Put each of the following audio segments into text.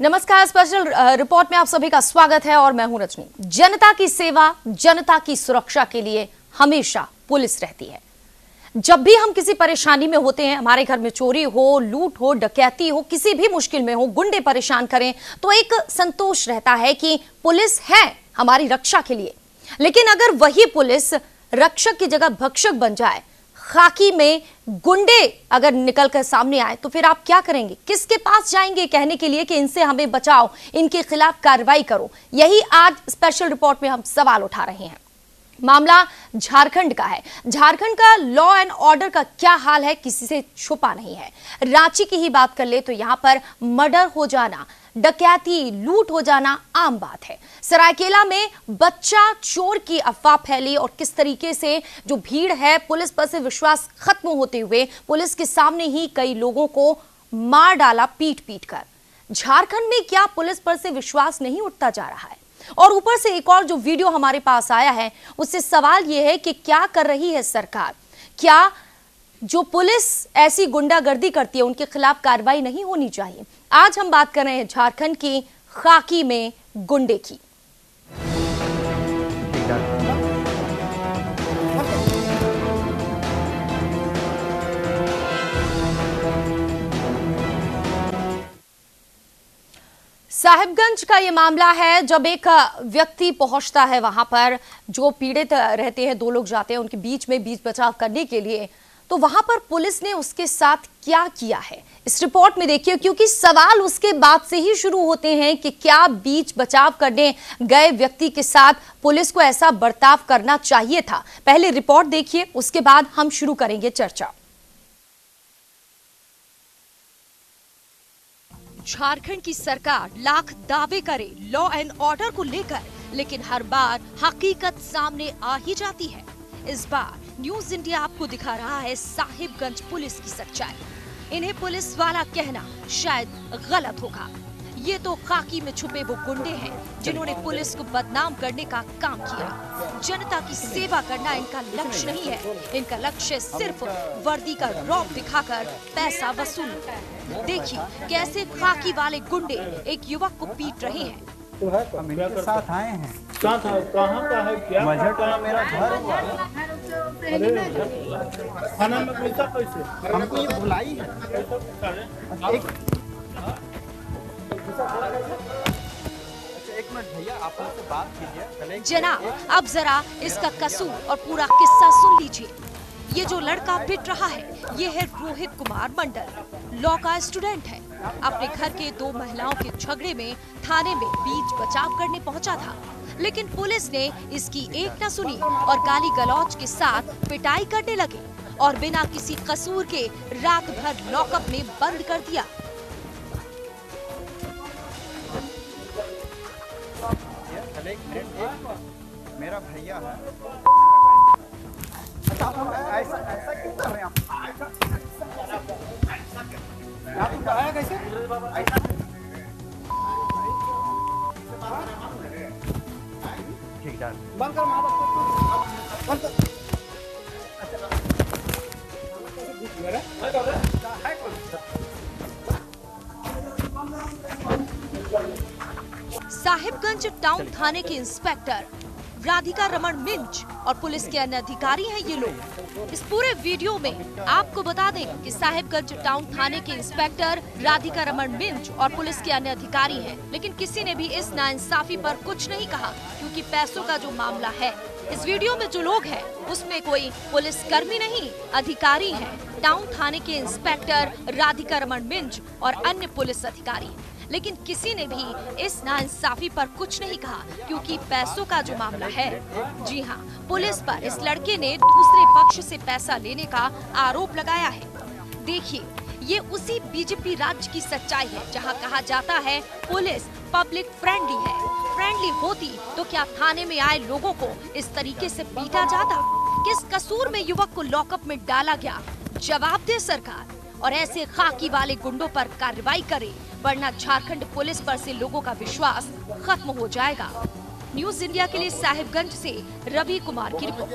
नमस्कार, special report में आप सभी का स्वागत है और मैं हूं रजनी। जनता की सेवा, जनता की सुरक्षा के लिए हमेशा पुलिस रहती है। जब भी हम किसी परेशानी में होते हैं, हमारे घर में चोरी हो, लूट हो, डकैती हो, किसी भी मुश्किल में हो, गुंडे परेशान करें, तो एक संतोष रहता है कि पुलिस है हमारी रक्षा के लिए। लेकिन अगर वही पुलिस रक्षक की जगह भक्षक बन जाए, खाकी में गुंडे अगर निकलकर सामने आए, तो फिर आप क्या करेंगे? किसके पास जाएंगे कहने के लिए कि इनसे हमें बचाओ, इनके खिलाफ कार्रवाई करो? यही आज स्पेशल रिपोर्ट में हम सवाल उठा रहे हैं। मामला झारखंड का है। झारखंड का लॉ एंड ऑर्डर का क्या हाल है, किसी से छुपा नहीं है। रांची की ही बात कर ले तो यहां पर मर्डर हो जाना, डकैती, लूट हो जाना आम बात है। सरायकेला में बच्चा चोर की अफवाह फैली और किस तरीके से जो भीड़ है, पुलिस पर से विश्वास खत्म होते हुए पुलिस के सामने ही कई लोगों को मार डाला पीट पीट कर। झारखंड में क्या पुलिस पर से विश्वास नहीं उठता जा रहा है? और ऊपर से एक और जो वीडियो हमारे पास आया है, उससे सवाल यह है कि क्या कर रही है सरकार? क्या जो पुलिस ऐसी गुंडागर्दी करती है उनके खिलाफ कार्रवाई नहीं होनी चाहिए? आज हम बात कर रहे हैं झारखंड की खाकी में गुंडे की। साहिबगंज का ये मामला है। जब एक व्यक्ति पहुंचता है वहां पर, जो पीड़ित रहते हैं, दो लोग जाते हैं उनके बीच में बीच बचाव करने के लिए, तो वहां पर पुलिस ने उसके साथ क्या किया है इस रिपोर्ट में देखिए, क्योंकि सवाल उसके बाद से ही शुरू होते हैं कि क्या बीच बचाव करने गए व्यक्ति के साथ पुलिस को ऐसा बर्ताव करना चाहिए था? पहले रिपोर्ट देखिए, उसके बाद हम शुरू करेंगे चर्चा। झारखंड की सरकार लाख दावे करे लॉ एंड ऑर्डर को लेकर, लेकिन हर बार हकीकत सामने आ ही जाती है। इस बार न्यूज इंडिया आपको दिखा रहा है साहिबगंज पुलिस की सच्चाई। इन्हें पुलिस वाला कहना शायद गलत होगा। ये तो खाकी में छुपे वो गुंडे हैं जिन्होंने पुलिस को बदनाम करने का काम किया। जनता की सेवा करना इनका लक्ष्य नहीं है। इनका लक्ष्य सिर्फ वर्दी का रौब दिखाकर पैसा वसूलना। देखिए कैसे खाकी वाले गुंडे एक युवक को पीट रहे हैं। हम इनके साथ आए हैं। साथ कहाँ का है, क्या मजहट का मेरा घर हुआ। खाना में पैसा कैसे? हमको ये बुलाई है। एक मिनट भैया, आप मुझसे बात कीजिए। जनाब, अब जरा इसका कसूर और पूरा किस्सा सुन लीजिए। ये जो लड़का पिट रहा है, ये है रोहित कुमार मंडल। लॉ का स्टूडेंट है। अपने घर के दो महिलाओं के झगड़े में थाने में बीच बचाव करने पहुंचा था, लेकिन पुलिस ने इसकी एक न सुनी और गाली गलौज के साथ पिटाई करने लगे और बिना किसी कसूर के रात भर लॉकअप में बंद कर दिया। मेरा भैया है। ऐसा क्यों कर रहे हैं आप? आया कैसे? ठीक है, बंद कर बंद कर। साहिबगंज टाउन थाने के इंस्पेक्टर राधिका रमन मिंज और पुलिस के अन्य अधिकारी हैं ये लोग। इस पूरे वीडियो में आपको बता दें कि साहिबगंज टाउन थाने के इंस्पेक्टर राधिका रमन मिंज और पुलिस के अन्य अधिकारी हैं, लेकिन किसी ने भी इस नाइंसाफी पर कुछ नहीं कहा, क्योंकि पैसों का जो मामला है, इस वीडियो में जो लोग हैं उसमें कोई पुलिस कर्मी नहीं, अधिकारी हैं। टाउन थाने के इंस्पेक्टर राधिका रमन मिंज और अन्य पुलिस अधिकारी, लेकिन किसी ने भी इस नाइंसाफी पर कुछ नहीं कहा, क्योंकि पैसों का जो मामला है। जी हाँ, पुलिस पर इस लड़के ने दूसरे पक्ष से पैसा लेने का आरोप लगाया है। देखिए, ये उसी बीजेपी राज्य की सच्चाई है जहां कहा जाता है पुलिस पब्लिक फ्रेंडली है। फ्रेंडली होती तो क्या थाने में आए लोगों को इस तरीके से पीटा जाता? किस कसूर में युवक को लॉकअप में डाला गया? जवाब दे सरकार, और ऐसे खाकी वाले गुंडों पर कार्रवाई करे, वरना झारखंड पुलिस पर से लोगों का विश्वास खत्म हो जाएगा। न्यूज इंडिया के लिए साहिबगंज से रवि कुमार की रिपोर्ट।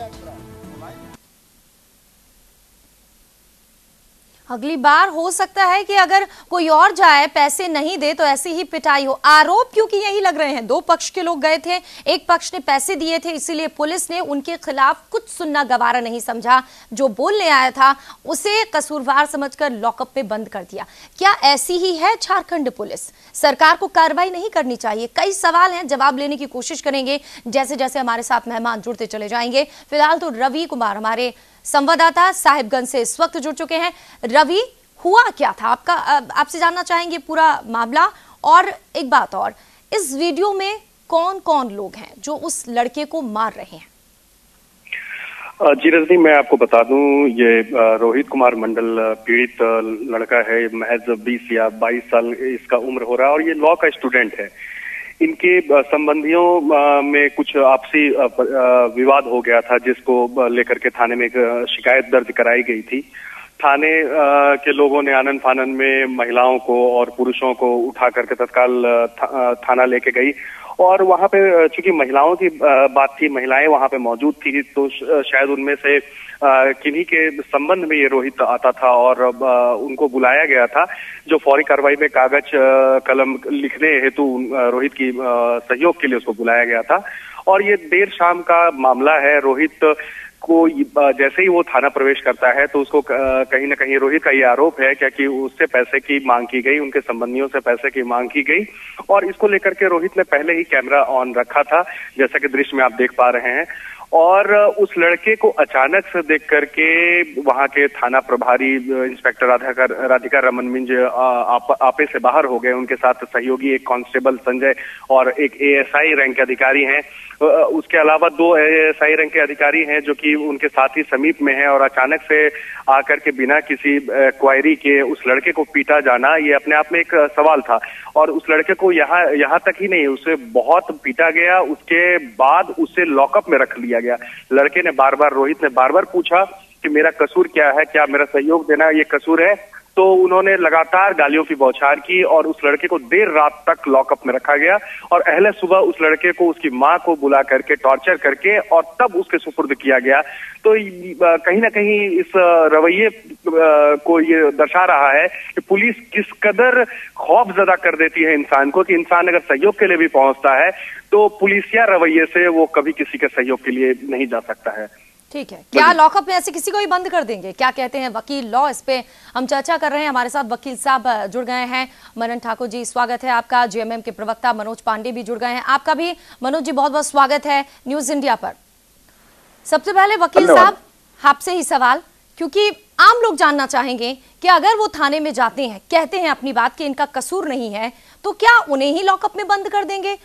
अगली बार हो सकता है कि अगर कोई और जाए, पैसे नहीं दे तो ऐसी ही पिटाई हो। आरोप क्योंकि यही लग रहे हैं, दो पक्ष के लोग गए थे, एक पक्ष ने पैसे दिए थे, इसीलिए पुलिस ने उनके खिलाफ कुछ सुनना गवारा नहीं समझा। जो बोलने आया था उसे कसूरवार समझकर लॉकअप में बंद कर दिया। क्या ऐसी ही है झारखंड पुलिस? सरकार को कार्रवाई नहीं करनी चाहिए? कई सवाल हैं, जवाब लेने की कोशिश करेंगे जैसे जैसे हमारे साथ मेहमान जुड़ते चले जाएंगे। फिलहाल तो रवि कुमार हमारे संवाददाता साहिबगंज से इस वक्त जुड़ चुके हैं। रवि, हुआ क्या था आपका? आपसे जानना चाहेंगे पूरा मामला। और एक बात और, इस वीडियो में कौन कौन लोग हैं जो उस लड़के को मार रहे हैं? जी रजनी, मैं आपको बता दूं, ये रोहित कुमार मंडल पीड़ित लड़का है। महज 20 या 22 साल इसका उम्र हो रहा है और ये लॉ का स्टूडेंट है। इनके संबंधियों में कुछ आपसी विवाद हो गया था, जिसको लेकर के थाने में एक शिकायत दर्ज कराई गई थी। थाने के लोगों ने आनन फानन में महिलाओं को और पुरुषों को उठा करके तत्काल थाना लेके गई और वहां पे चूंकि महिलाओं की बात थी, महिलाएं वहां पे मौजूद थी, तो शायद उनमें से किन्हीं के संबंध में ये रोहित आता था और उनको बुलाया गया था, जो फौरी कार्रवाई में कागज कलम लिखने हेतु रोहित की सहयोग के लिए उसको बुलाया गया था। और ये देर शाम का मामला है। रोहित को जैसे ही वो थाना प्रवेश करता है तो उसको कहीं ना कहीं रोहित का ये आरोप है कि उससे पैसे की मांग की गई, उनके संबंधियों से पैसे की मांग की गई और इसको लेकर के रोहित ने पहले ही कैमरा ऑन रखा था, जैसा कि दृश्य में आप देख पा रहे हैं। और उस लड़के को अचानक से देख करके वहां के थाना प्रभारी इंस्पेक्टर राधिका रमन मिंज आपे से बाहर हो गए। उनके साथ सहयोगी एक कांस्टेबल संजय और एक एएसआई रैंक के अधिकारी हैं। उसके अलावा 2 एएसआई रैंक के अधिकारी हैं जो कि उनके साथ ही समीप में हैं। और अचानक से आकर के बिना किसी क्वायरी के उस लड़के को पीटा जाना, ये अपने आप में एक सवाल था। और उस लड़के को यहाँ तक ही नहीं, उसे बहुत पीटा गया। उसके बाद उसे लॉकअप में रख लिया गया। लड़के ने रोहित ने बार बार पूछा कि मेरा कसूर क्या है, क्या मेरा सहयोग देना ये कसूर है? तो उन्होंने लगातार गालियों की बौछार की और उस लड़के को देर रात तक लॉकअप में रखा गया और अहले सुबह उस लड़के को उसकी मां को बुला करके टॉर्चर करके और तब उसके सुपुर्द किया गया। तो कहीं ना कहीं इस रवैये को ये दर्शा रहा है कि पुलिस किस कदर खौफजदा कर देती है इंसान को, कि इंसान अगर सहयोग के लिए भी पहुंचता है तो पुलिसिया रवैये से वो कभी किसी के सहयोग के लिए नहीं जा सकता है। ठीक है, क्या लॉकअप में ऐसे किसी को भी बंद कर देंगे? क्या कहते हैं वकील लॉ? इस पे हम चर्चा कर रहे हैं। हमारे साथ वकील साहब जुड़ गए हैं। मनन ठाकुर जी, स्वागत है आपका। जेएमएम के प्रवक्ता मनोज पांडे भी जुड़ गए हैं। आपका भी मनोज जी बहुत बहुत स्वागत है न्यूज इंडिया पर। सबसे पहले वकील साहब आपसे ही सवाल, क्योंकि आम लोग जानना चाहेंगे कि अगर वो थाने में जाते हैं, कहते हैं अपनी बात कि इनका कसूर नहीं है, तो क्या उन्हें ही लॉकअप में बंद कर देंगे?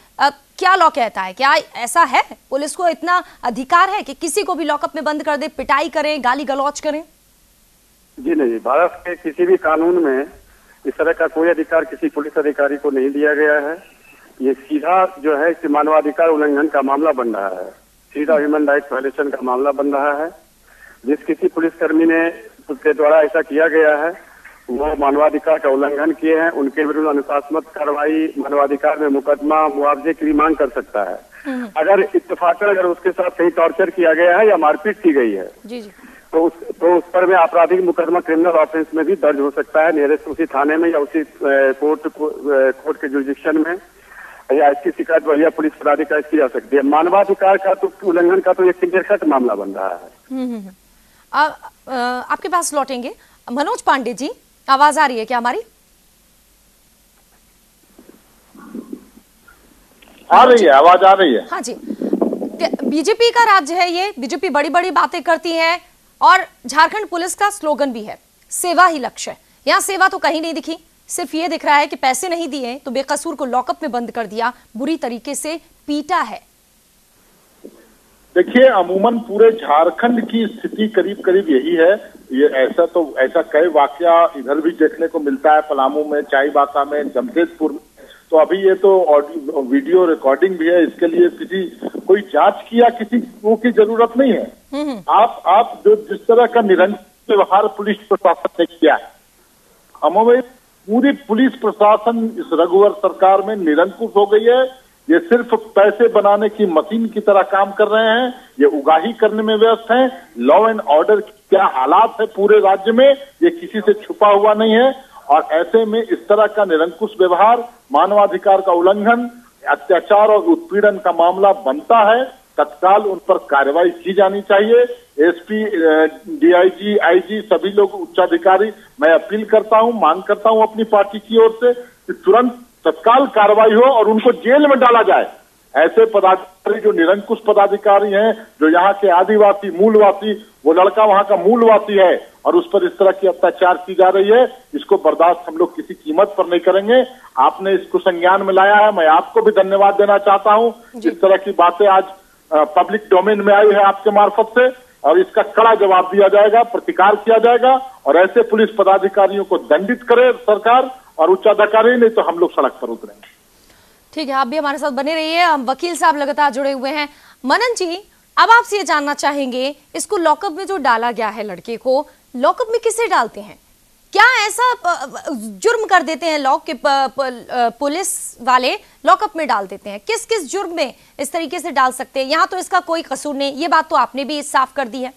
क्या लॉ कहता है? क्या ऐसा है? पुलिस को इतना अधिकार है कि किसी को भी लॉकअप में बंद कर दे, पिटाई करें, गाली गलौज करें? जी नहीं, भारत के किसी भी कानून में इस तरह का कोई अधिकार किसी पुलिस अधिकारी को नहीं दिया गया है। ये सीधा जो है इस मानवाधिकार उल्लंघन का मामला बन रहा है, सीधा ह्यूमन राइट्स वायलेशन का मामला बन रहा है। जिस किसी पुलिसकर्मी ने उसके द्वारा ऐसा किया गया है वो मानवाधिकार का उल्लंघन किए हैं। उनके विरुद्ध अनुशासनात्मक कार्रवाई, मानवाधिकार में मुकदमा, मुआवजे की भी मांग कर सकता है। अगर इत्तेफाकन अगर उसके साथ कहीं टॉर्चर किया गया है या मारपीट की गई है जी। तो उस पर में आपराधिक मुकदमा क्रिमिनल ऑफेंस में भी दर्ज हो सकता है, नियरेस्ट उसी थाने में या उसी कोर्ट के जुरिडिक्शन में, या इसकी शिकायत वही पुलिस पदाधिकारी की जा सकती है। मानवाधिकार का तो उल्लंघन का तो एक क्लियर कट मामला बन रहा है। आपके पास लौटेंगे मनोज पांडे जी, आवाज आ रही है क्या हमारी? आ रही है, आवाज आ रही है। हाँ जी। बीजेपी का राज्य है ये, बीजेपी बड़ी बड़ी बातें करती है और झारखंड पुलिस का स्लोगन भी है, सेवा ही लक्ष्य है। यहाँ सेवा तो कहीं नहीं दिखी, सिर्फ ये दिख रहा है कि पैसे नहीं दिए तो बेकसूर को लॉकअप में बंद कर दिया, बुरी तरीके से पीटा है। देखिए, अमूमन पूरे झारखंड की स्थिति करीब करीब यही है। ये ऐसा कई वाकया इधर भी देखने को मिलता है, पलामू में, चाईबासा में, जमशेदपुर में। तो अभी ये तो ऑडियो वीडियो रिकॉर्डिंग भी है, इसके लिए कोई जांच किया किसी की जरूरत नहीं है। आप जो जिस तरह का निरंतर व्यवहार पुलिस प्रशासन ने किया है, हमें पूरी पुलिस प्रशासन इस रघुवर सरकार में निरंकुश हो गई है। ये सिर्फ पैसे बनाने की मशीन की तरह काम कर रहे हैं। ये उगाही करने में व्यस्त हैं। लॉ एंड ऑर्डर की क्या हालात है पूरे राज्य में, ये किसी से छुपा हुआ नहीं है। और ऐसे में इस तरह का निरंकुश व्यवहार, मानवाधिकार का उल्लंघन, अत्याचार और उत्पीड़न का मामला बनता है। तत्काल उन पर कार्रवाई की जानी चाहिए। एसपी, डीआईजी, आईजी, सभी लोग उच्चाधिकारी, मैं अपील करता हूं, मांग करता हूं अपनी पार्टी की ओर से कि तुरंत तत्काल कार्रवाई हो और उनको जेल में डाला जाए। ऐसे पदाधिकारी जो निरंकुश पदाधिकारी हैं, जो यहाँ के आदिवासी मूलवासी, वो लड़का वहाँ का मूलवासी है और उस पर इस तरह की अत्याचार की जा रही है, इसको बर्दाश्त हम लोग किसी कीमत पर नहीं करेंगे। आपने इसको संज्ञान में लाया है, मैं आपको भी धन्यवाद देना चाहता हूँ। इस तरह की बातें आज पब्लिक डोमेन में आई है आपके मार्फत से, और इसका कड़ा जवाब दिया जाएगा, प्रतिकार किया जाएगा और ऐसे पुलिस पदाधिकारियों को दंडित करे सरकार और उच्चाधिकारी, नहीं तो हम लोग सड़क पर उतरेंगे। ठीक है, आप भी हमारे साथ बने रहिए। हम वकील साहब लगातार जुड़े हुए हैं। मनन जी, अब आपसे ये जानना चाहेंगे, इसको लॉकअप में जो डाला गया है, लड़के को लॉकअप में किसे डालते हैं? क्या ऐसा जुर्म कर देते हैं लोग कि पुलिस वाले लॉकअप में डाल देते हैं? किस किस जुर्म में इस तरीके से डाल सकते हैं? यहाँ तो इसका कोई कसूर नहीं, ये बात तो आपने भी साफ कर दी है।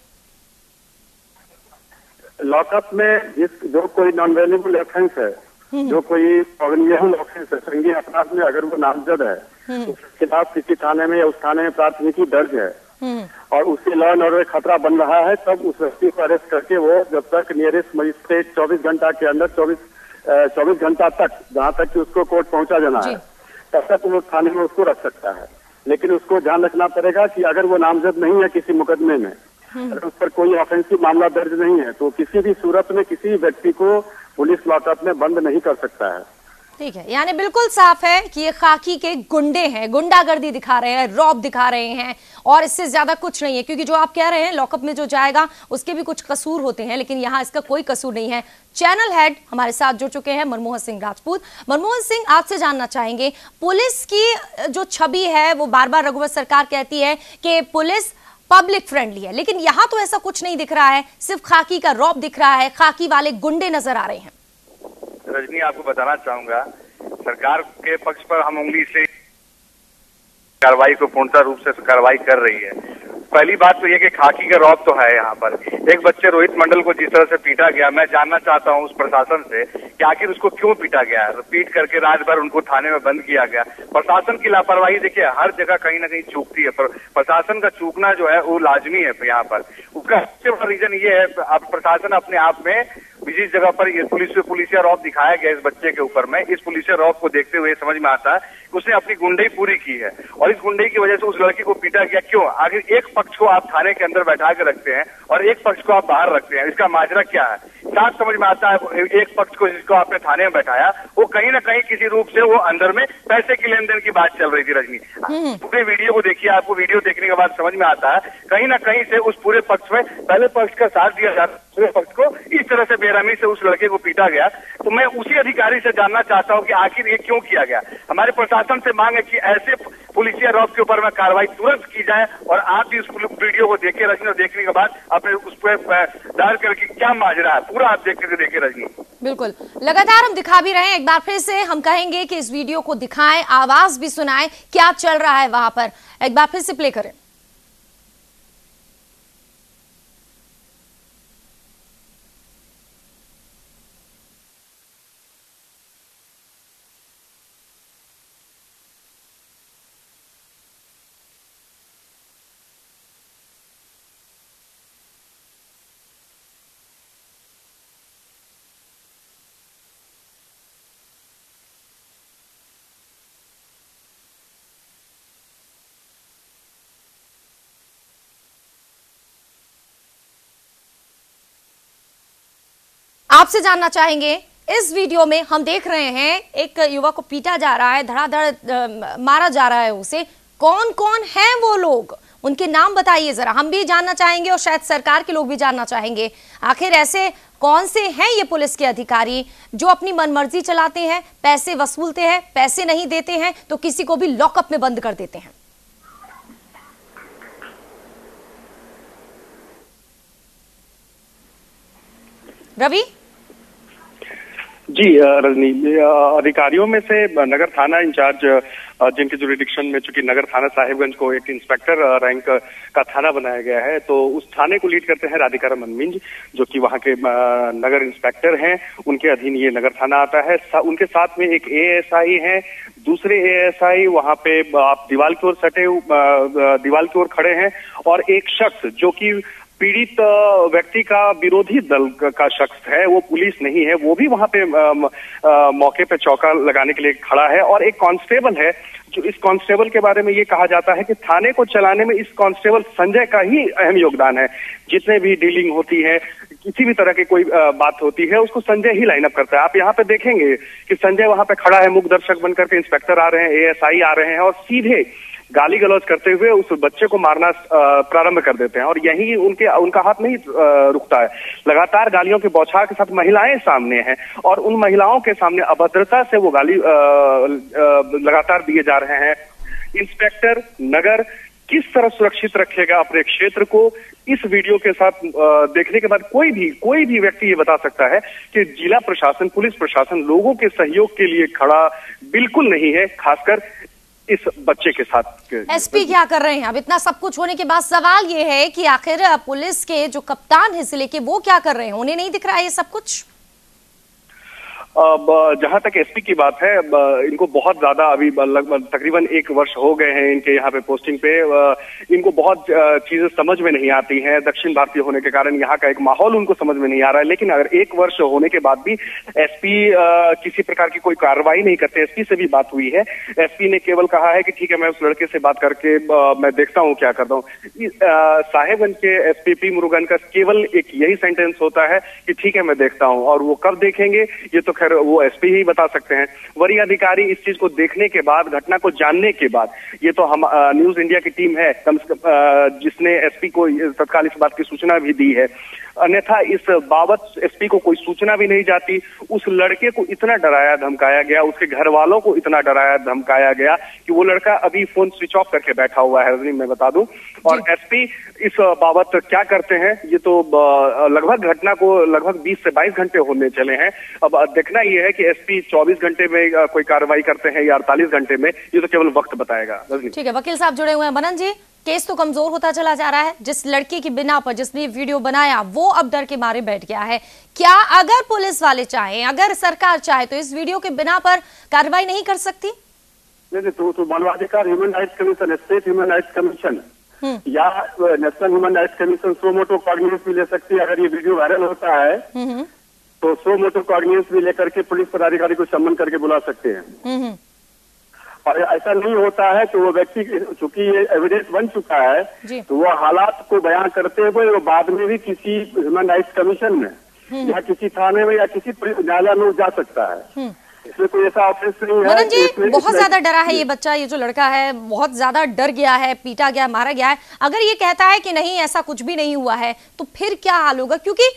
लॉकअप में जो कोई नॉन वेलेबल ऑफेंस है, जो कोई कॉग्निजेबल ऑफेंस है, संज्ञेय अपराध में अगर वो नामजद है, उसके खिलाफ किसी थाने में या उस थाने में प्राथमिकी दर्ज है और उससे लॉ एंड ऑर्डर खतरा बन रहा है, तब उस व्यक्ति को अरेस्ट करके वो जब तक नियरेस्ट मजिस्ट्रेट 24 घंटा के अंदर 24 घंटा तक, जहाँ तक कि उसको कोर्ट पहुंचा जाना है, तब तक वो थाने में उसको रख सकता है। लेकिन उसको ध्यान रखना पड़ेगा कि अगर वो नामजद नहीं है किसी मुकदमे में, अगर उस पर कोई ऑफेंसिव मामला दर्ज नहीं है, तो किसी भी सूरत में किसी व्यक्ति को पुलिस लॉकअप में बंद नहीं कर सकता है। ठीक है, यानी बिल्कुल साफ है कि ये खाकी के गुंडे हैं, गुंडागर्दी दिखा रहे हैं, रौब दिखा रहे हैं और इससे ज्यादा कुछ नहीं है। क्योंकि जो आप कह रहे हैं लॉकअप में जो जाएगा उसके भी कुछ कसूर होते हैं, लेकिन यहाँ इसका कोई कसूर नहीं है। चैनल हेड हमारे साथ जुड़ चुके हैं, मनमोहन सिंह राजपूत। मनमोहन सिंह, आपसे जानना चाहेंगे, पुलिस की जो छवि है वो बार बार रघुवर सरकार कहती है कि पुलिस पब्लिक फ्रेंडली है, लेकिन यहाँ तो ऐसा कुछ नहीं दिख रहा है, सिर्फ खाकी का रौब दिख रहा है, खाकी वाले गुंडे नजर आ रहे हैं। रजनी, आपको बताना चाहूंगा, सरकार के पक्ष पर हम उंगली से कार्रवाई को पूर्णतः रूप से कार्रवाई कर रही है। पहली बात तो ये कि खाकी का रौब तो है यहाँ पर। एक बच्चे रोहित मंडल को जिस तरह से पीटा गया, मैं जानना चाहता हूँ उस प्रशासन से कि आखिर उसको क्यों पीटा गया, पीट करके रात भर उनको थाने में बंद किया गया। प्रशासन की लापरवाही देखिए हर जगह कहीं ना कहीं चूकती है, पर प्रशासन का चूकना जो है वो लाजमी है यहाँ पर। उसका सबसे बड़ा रीजन ये है, अब प्रशासन अपने आप में जिस जगह पर ये पुलिसिया रौब दिखाया गया इस बच्चे के ऊपर में, इस पुलिसिया रौब को देखते हुए समझ में आता है कि उसने अपनी गुंडई पूरी की है और इस गुंडई की वजह से उस लड़की को पीटा गया। क्यों? आखिर एक पक्ष को आप थाने के अंदर बैठा के रखते हैं और एक पक्ष को आप बाहर रखते हैं, इसका माजरा क्या है? साफ समझ में आता है एक पक्ष को जिसको आपने थाने में बैठाया वो कहीं ना कहीं किसी रूप से वो अंदर में पैसे की लेन देन की बात चल रही थी। रजनी, पूरे वीडियो को देखिए, आपको वीडियो देखने के बाद समझ में आता है कहीं ना कहीं से उस पूरे पक्ष में पहले पक्ष का साथ दिया जाता है, दूसरे पक्ष को इस तरह से बेरहमी से उस लड़के को पीटा गया। तो मैं उसी अधिकारी से जानना चाहता हूं कि आखिर ये क्यों किया गया। हमारे प्रशासन से मांग है कि ऐसे पुलिसिया रौब के ऊपर में कार्रवाई तुरंत की जाए और आप भी उस वीडियो को देखिए रजनी, और देखने के बाद अपने उस पर डाल करके क्या माजरा है पूरा आप देख करके देखिए रजनी। बिल्कुल, लगातार हम दिखा भी रहे हैं। एक बार फिर से हम कहेंगे कि इस वीडियो को दिखाएं, आवाज भी सुनाएं, क्या चल रहा है वहां पर। एक बार फिर से प्ले करें। आपसे जानना चाहेंगे, इस वीडियो में हम देख रहे हैं एक युवक को पीटा जा रहा है, धड़ाधड़ मारा जा रहा है उसे। कौन कौन हैं वो लोग, उनके नाम बताइए जरा, हम भी जानना चाहेंगे और शायद सरकार के लोग भी जानना चाहेंगे। आखिर ऐसे कौन से हैं ये पुलिस के अधिकारी जो अपनी मनमर्जी चलाते हैं, पैसे वसूलते हैं, पैसे नहीं देते हैं तो किसी को भी लॉकअप में बंद कर देते हैं। रवि, जी रजनी, अधिकारियों में से नगर थाना इंचार्ज जिनके जुरिडिक्शन में, चूंकि नगर थाना साहिबगंज को एक इंस्पेक्टर रैंक का थाना बनाया गया है, तो उस थाने को लीड करते हैं राधिका रमन मिंज, जो कि वहां के नगर इंस्पेक्टर हैं। उनके अधीन ये नगर थाना आता है। उनके साथ में एक एएसआई है, दूसरे एएसआई वहां पे आप दीवार की ओर दीवार की ओर खड़े हैं, और एक शख्स जो कि पीड़ित व्यक्ति का विरोधी दल का शख्स है, वो पुलिस नहीं है, वो भी वहां पे मौके पे चौका लगाने के लिए खड़ा है। और एक कांस्टेबल है, जो इस कांस्टेबल के बारे में ये कहा जाता है कि थाने को चलाने में इस कांस्टेबल संजय का ही अहम योगदान है। जितने भी डीलिंग होती है, किसी भी तरह की कोई बात होती है, उसको संजय ही लाइन अप करता है। आप यहाँ पे देखेंगे कि संजय वहां पे खड़ा है, मुख्य दर्शक बनकर के इंस्पेक्टर आ रहे हैं, एएसआई आ रहे हैं, और सीधे गाली गलौज करते हुए उस बच्चे को मारना प्रारंभ कर देते हैं। और यही उनका हाथ नहीं रुकता है, लगातार गालियों के बौछार के साथ महिलाएं सामने हैं, और उन महिलाओं के सामने अभद्रता से वो गाली लगातार दिए जा रहे हैं। इंस्पेक्टर नगर किस तरह सुरक्षित रखेगा अपने क्षेत्र को, इस वीडियो के साथ देखने के बाद कोई भी व्यक्ति ये बता सकता है कि जिला प्रशासन, पुलिस प्रशासन लोगों के सहयोग के लिए खड़ा बिल्कुल नहीं है, खासकर इस बच्चे के साथ। एसपी क्या कर रहे हैं? अब इतना सब कुछ होने के बाद सवाल ये है कि आखिर पुलिस के जो कप्तान है जिले के, वो क्या कर रहे हैं? उन्हें नहीं दिख रहा है ये सब कुछ? जहां तक एसपी की बात है, इनको बहुत ज्यादा अभी लगभग तकरीबन 1 वर्ष हो गए हैं इनके यहाँ पे पोस्टिंग पे। इनको बहुत चीजें समझ में नहीं आती हैं, दक्षिण भारतीय होने के कारण यहाँ का एक माहौल उनको समझ में नहीं आ रहा है। लेकिन अगर 1 वर्ष होने के बाद भी एसपी किसी प्रकार की कोई कार्रवाई नहीं करते। एसपी से भी बात हुई है, एसपी ने केवल कहा है कि ठीक है, मैं उस लड़के से बात करके मैं देखता हूँ क्या करता हूँ। साहेबगंज के एसपी पी मुरुगन का केवल एक यही सेंटेंस होता है कि ठीक है, मैं देखता हूँ, और वो कब देखेंगे ये तो वो एसपी ही बता सकते हैं। वरीय अधिकारी इस चीज को देखने के बाद, घटना को जानने के बाद, ये तो हम न्यूज इंडिया की टीम है कम से कम जिसने एसपी को तत्काल इस बात की सूचना भी दी है, अन्यथा इस बाबत एसपी को कोई सूचना भी नहीं जाती। उस लड़के को इतना डराया धमकाया गया, उसके घर वालों को इतना डराया धमकाया गया कि वो लड़का अभी फोन स्विच ऑफ करके बैठा हुआ है, मैं बता दूं। और एसपी इस बाबत क्या करते हैं, ये तो लगभग घटना को लगभग 20 से 22 घंटे होने चले हैं। अब देखना ये है कि एसपी 24 घंटे में कोई कार्रवाई करते हैं या 48 घंटे में, ये तो केवल वक्त बताएगा। ठीक है, वकील साहब जुड़े हुए हैं। मनन जी, केस तो कमजोर होता चला जा रहा है। जिस लड़के की बिना पर जिसने वीडियो बनाया, वो अब डर के मारे बैठ गया है। क्या अगर पुलिस वाले चाहें, अगर सरकार चाहे, तो इस वीडियो के बिना पर कार्रवाई नहीं कर सकती? नहीं, तो मानवाधिकार human rights commission, state human rights commission या national human rights commission suo motu cognizance भी ले सकती है। अगर ये वीडियो वायरल होता है तो सो मोटो कॉग्निजेंस भी लेकर के पुलिस पदाधिकारी को सम्मन करके बुला सकते हैं। और ऐसा नहीं होता है तो वो व्यक्ति, चूंकि ये एविडेंस बन चुका है, तो वो हालात को बयान करते हुए वो बाद में भी किसी ह्यूमन राइट्स कमीशन में या किसी थाने में या किसी न्यायालय में जा सकता है। इसमें कोई ऐसा ऑफेंस नहीं है। मनन जी, बहुत ज्यादा डरा है ये बच्चा, ये जो लड़का है बहुत ज्यादा डर गया है, पीटा गया, मारा गया है। अगर ये कहता है कि नहीं ऐसा कुछ भी नहीं हुआ है, तो फिर क्या हाल होगा? क्योंकि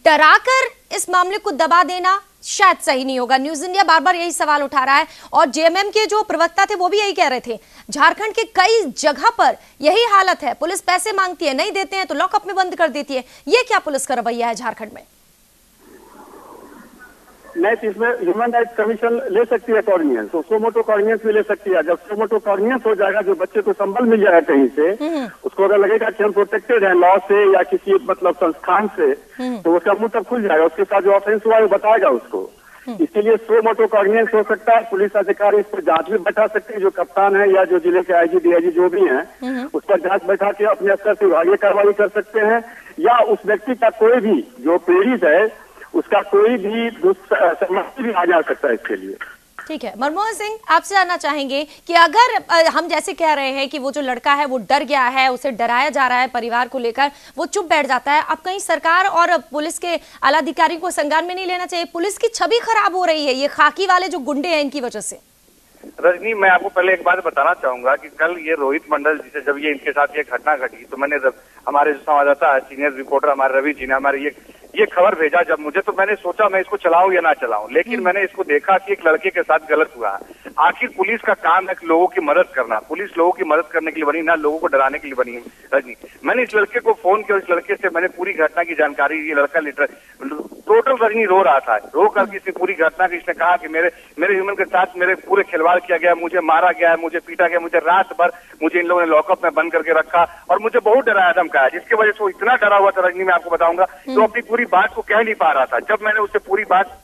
डराकर इस मामले को दबा देना शायद सही नहीं होगा। न्यूज इंडिया बार बार यही सवाल उठा रहा है, और जेएमएम के जो प्रवक्ता थे वो भी यही कह रहे थे। झारखंड के कई जगह पर यही हालत है, पुलिस पैसे मांगती है, नहीं देते हैं तो लॉकअप में बंद कर देती है। ये क्या पुलिस का रवैया है झारखंड में? नहीं, तो इसमें ह्यूमन राइट्स कमीशन ले सकती है कॉग्निजेंस, तो सो मोटो कॉग्निजेंस भी ले सकती है। जब सो मोटो कॉग्निजेंस हो जाएगा, जो बच्चे को संबल मिल जाएगा कहीं से, उसको अगर लगेगा कि हम प्रोटेक्टेड है लॉ से या किसी मतलब संस्थान से, तो उसका मुंह तब खुल जाएगा, उसके साथ जो ऑफेंस हुआ है वो बताएगा उसको। इसीलिए सो मोटो कॉग्निजेंस हो सकता है। पुलिस अधिकारी इस पर जांच भी बैठा सकते हैं, जो कप्तान है या जो जिले के आईजी डीआईजी जो भी हैं, उस पर जांच बैठा के अपने स्तर से आगे कार्रवाई कर सकते हैं, या उस व्यक्ति का कोई भी जो पीड़ित है उसका कोई भी दुष्समझ भी आ जा सकता है इसके लिए। ठीक है, मनमोहन सिंह, आपसे जानना चाहेंगे कि अगर हम जैसे कह रहे हैं कि वो जो लड़का है वो डर गया है, उसे डराया जा रहा है परिवार को लेकर, वो चुप बैठ जाता है, अब कहीं सरकार और पुलिस के आलाधिकारी को संज्ञान में नहीं लेना चाहिए? पुलिस की छवि खराब हो रही है ये खाकी वाले जो गुंडे हैं इनकी वजह से। रजनी, मैं आपको पहले एक बात बताना चाहूंगा कि कल ये रोहित मंडल जी से जब ये इनके साथ ये घटना घटी, तो मैंने हमारे जो संवाददाता है, सीनियर रिपोर्टर हमारे रवि जी ने हमारे ये खबर भेजा जब मुझे, तो मैंने सोचा मैं इसको चलाऊं या ना चलाऊं, लेकिन मैंने इसको देखा कि एक लड़के के साथ गलत हुआ है। आखिर पुलिस का काम है लोगों की मदद करना, पुलिस लोगों की मदद करने के लिए बनी, ना लोगों को डराने के लिए बनी है। रजनी, मैंने इस लड़के को फोन किया, इस लड़के से मैंने पूरी घटना की जानकारी, ये लड़का टोटल रजनी रो रहा था, रो करके इसने पूरी घटना की इसने कहा कि मेरे ह्यूमन के साथ मेरे पूरे खिलवाड़ किया गया, मुझे मारा गया, मुझे पीटा गया, मुझे रात भर मुझे इन लोगों ने लॉकअप में बंद करके रखा और मुझे बहुत डराया धमकाया, जिसकी वजह से वो इतना डरा हुआ था रजनी, मैं आपको बताऊंगा, तो अपनी पूरी बात को कह नहीं पा रहा था। जब मैंने उससे पूरी बात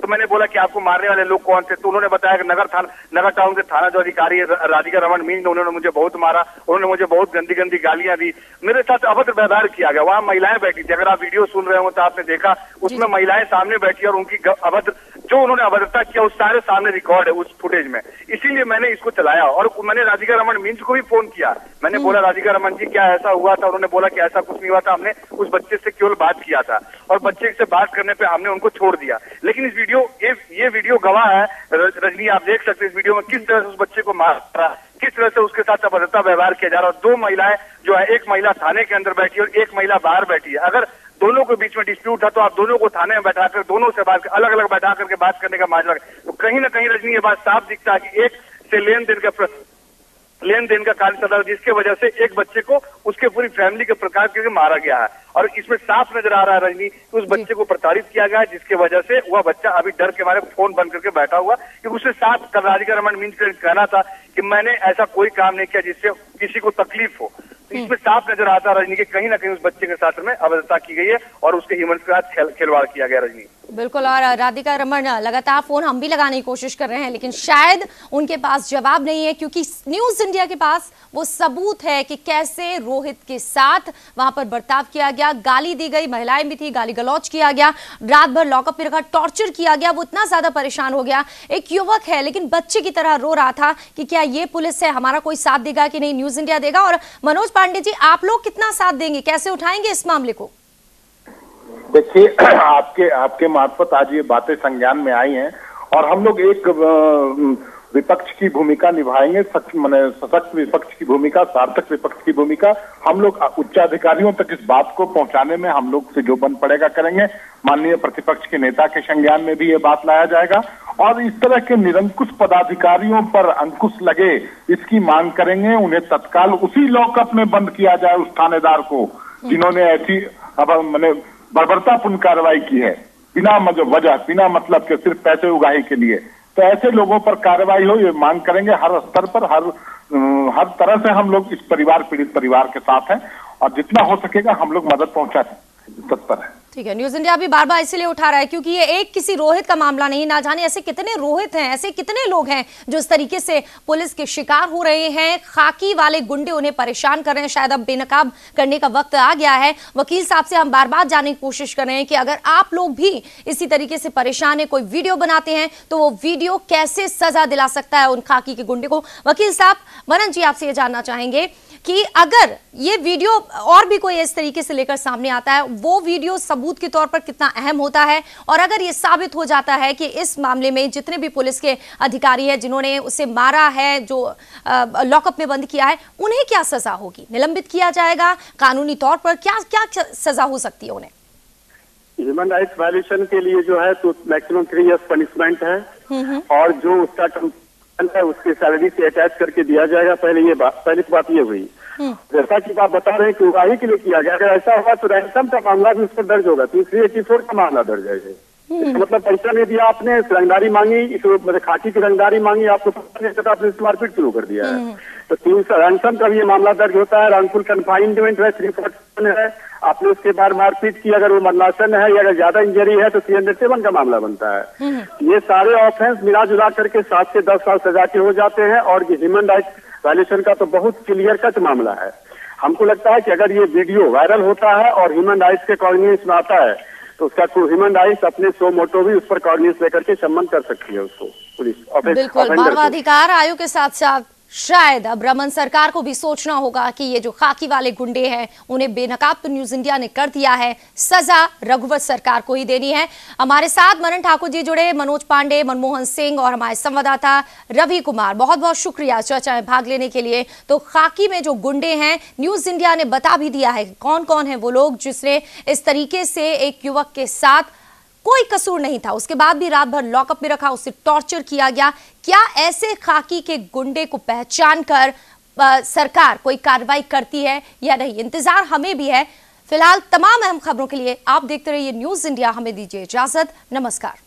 तो मैंने बोला कि आपको मारने वाले लोग कौन थे, तो उन्होंने बताया कि नगर टाउन के थाना जो अधिकारी है राधिका रमन मीन, उन्होंने मुझे बहुत मारा, उन्होंने मुझे बहुत गंदी गंदी गालियां दी, मेरे साथ अभद्र व्यवहार किया गया। वहां महिलाएं बैठी थी, अगर आप वीडियो सुन रहे हो तो आपने देखा उसमें महिलाएं सामने बैठी और उनकी अभद्र जो उन्होंने अभद्रता किया उस सारे सामने रिकॉर्ड है उस फुटेज में। इसीलिए मैंने इसको चलाया और मैंने राधिका रमन मीन्स को भी फोन किया, मैंने बोला राधिका रमन जी क्या ऐसा हुआ था, उन्होंने बोला कि ऐसा कुछ नहीं हुआ था, हमने उस बच्चे से केवल बात किया था और बच्चे से बात करने पे हमने उनको छोड़ दिया। लेकिन इस वीडियो ये वीडियो गवाह है रजनी, आप देख सकते हैं इस वीडियो में किस तरह से उस बच्चे को मार रहा, किस तरह से उसके साथ अभद्रता व्यवहार किया जा रहा है। दो महिलाएं जो है, एक महिला थाने के अंदर बैठी है और एक महिला बाहर बैठी है। अगर दोनों के बीच में डिस्प्यूट है तो आप दोनों को थाने में बैठाकर दोनों से बात अलग अलग बैठा करके बात करने का मामला, तो कहीं ना कहीं रजनी ये बात साफ दिखता है कि एक से लेन देन का कार्य चल रहा है, जिसके वजह से एक बच्चे को उसके पूरी फैमिली के प्रकार करके मारा गया है। और इसमें साफ नजर आ रहा है रजनी कि उस बच्चे को प्रताड़ित किया गया है, जिसके वजह से वह बच्चा अभी डर के मारे फोन बंद करके बैठा हुआ, कि उसे साफ कल राधिका रमन मीन्स का कहना था कि मैंने ऐसा कोई काम नहीं किया जिससे किसी को तकलीफ हो। तो इसमें साफ नजर आता है रजनी कि कहीं ना कहीं उस बच्चे के साथ में अभद्रता की गई है और उसके ह्यूमन के साथ खिलवाड़ किया गया रजनी। बिल्कुल, और राधिका रमन लगातार फोन हम भी लगाने की कोशिश कर रहे हैं, लेकिन शायद उनके पास जवाब नहीं है, क्योंकि न्यूज इंडिया के पास वो सबूत है कि कैसे रोहित के साथ वहां पर बर्ताव किया गया, गाली दी गई, महिलाएं भी थी, गाली गलौज किया गया, रात भर लॉकअप में रखा, टॉर्चर किया गया, वो इतना ज्यादा परेशान हो गया। एक युवक है लेकिन बच्चे की तरह रो रहा था कि क्या ये पुलिस है, हमारा कोई साथ देगा कि नहीं, न्यूज इंडिया देगा। और मनोज पांडे जी, आप लोग कितना साथ देंगे, कैसे उठाएंगे इस मामले को? देखिए, आपके मार्फत आज ये बातें संज्ञान में आई हैं और हम लोग एक विपक्ष की भूमिका निभाएंगे, सशक्त विपक्ष की भूमिका, सार्थक विपक्ष की भूमिका। हम लोग उच्चाधिकारियों तक इस बात को पहुंचाने में हम लोग से जो बन पड़ेगा करेंगे। माननीय प्रतिपक्ष के नेता के संज्ञान में भी ये बात लाया जाएगा और इस तरह के निरंकुश पदाधिकारियों पर अंकुश लगे इसकी मांग करेंगे। उन्हें तत्काल उसी लॉकअप में बंद किया जाए उस थानेदार को जिन्होंने ऐसी बर्बरतापूर्ण कार्रवाई की है, बिना वजह, बिना मतलब के, सिर्फ पैसे उगाही के लिए। तो ऐसे लोगों पर कार्रवाई हो, ये मांग करेंगे। हर स्तर पर हर तरह से हम लोग इस पीड़ित परिवार के साथ हैं और जितना हो सकेगा हम लोग मदद पहुंचा तत्पर है। ठीक है, न्यूज इंडिया भी बार बार इसीलिए उठा रहा है क्योंकि ये एक किसी रोहित का मामला नहीं, ना जाने ऐसे कितने रोहित हैं, ऐसे कितने लोग हैं जो इस तरीके से पुलिस के शिकार हो रहे हैं। खाकी वाले गुंडे उन्हें परेशान कर रहे हैं। शायद अब बेनकाब करने का वक्त आ गया है। वकील साहब से हम बार बार जानने की कोशिश कर रहे हैं कि अगर आप लोग भी इसी तरीके से परेशान है, कोई वीडियो बनाते हैं, तो वो वीडियो कैसे सजा दिला सकता है उन खाकी के गुंडे को। वकील साहब, मनन जी आपसे ये जानना चाहेंगे कि अगर ये वीडियो और भी कोई इस तरीके से लेकर सामने आता है, वो वीडियो सबूत के तौर पर कितना अहम होता है, और अगर ये साबित हो जाता है कि इस मामले में जितने भी पुलिस के अधिकारी हैं जिन्होंने उसे मारा है, जो लॉकअप में बंद किया है, उन्हें क्या सजा होगी? निलंबित किया जाएगा? कानूनी तौर पर क्या क्या सजा हो सकती है उन्हें? ह्यूमन राइट्स वायलेशन के लिए जो है तो मैक्सिमम 3 इयर्स पनिशमेंट है और जो उसका है उसकी सैलरी से अटैच करके दिया जाएगा। पहली बात ये हुई। जैसा कि आप बता रहे हैं कि उगाही के लिए किया गया, अगर ऐसा होगा तो रैंसम का मामला भी उस पर दर्ज होगा, 384 का मामला दर्ज है। इसका मतलब पैसा नहीं दिया आपने, रंगदारी मांगी, खाकी की रंगदारी मांगी, आपको पता नहीं चला, आपने इसको मारपीट शुरू कर दिया है। तो 300 रैंसम का भी ये मामला दर्ज होता है। रॉन्गफुल कन्फाइनमेंट है, 347 है, आपने उसके बाद मारपीट की, अगर वो मरनासन है या अगर ज्यादा इंजरी है तो 307 का मामला बनता है। ये सारे ऑफेंस मिला जुला करके 7 से 10 साल सजा के हो जाते हैं और ये ह्यूमन राइट्स वायलेशन का तो बहुत क्लियर कट मामला है। हमको लगता है कि अगर ये वीडियो वायरल होता है और ह्यूमन राइट्स के कॉग्निजेंस में आता है तो उसका ह्यूमन राइट्स अपने सो मोटो भी उस पर कॉग्निजेंस लेकर के सम्मान कर सकती है उसको पुलिस। बिल्कुल, मानवाधिकार आयोग के साथ साथ शायद अब रमन सरकार को भी सोचना होगा कि ये जो खाकी वाले गुंडे हैं उन्हें बेनकाब तो न्यूज इंडिया ने कर दिया है, सजा रघुवंश सरकार को ही देनी है। हमारे साथ मनन ठाकुर जी जुड़े, मनोज पांडे, मनमोहन सिंह और हमारे संवाददाता रवि कुमार, बहुत बहुत शुक्रिया चर्चा में भाग लेने के लिए। तो खाकी में जो गुंडे हैं, न्यूज इंडिया ने बता भी दिया है कौन कौन है वो लोग जिसने इस तरीके से एक युवक के साथ कोई कसूर नहीं था, उसके बाद भी रात भर लॉकअप में रखा, उससे टॉर्चर किया गया। क्या ऐसे खाकी के गुंडे को पहचान कर सरकार कोई कार्रवाई करती है या नहीं, इंतजार हमें भी है। फिलहाल तमाम अहम खबरों के लिए आप देखते रहिए न्यूज इंडिया। हमें दीजिए इजाजत, नमस्कार।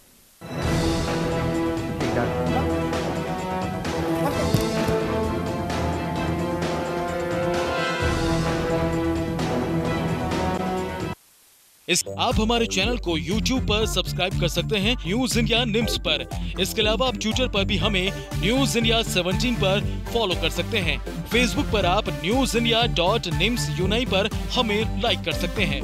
आप हमारे चैनल को YouTube पर सब्सक्राइब कर सकते हैं न्यूज इंडिया निम्स पर। इसके अलावा आप ट्विटर पर भी हमें न्यूज इंडिया 17 पर फॉलो कर सकते हैं। फेसबुक पर आप newsindia.nimsUnai पर हमें लाइक कर सकते हैं।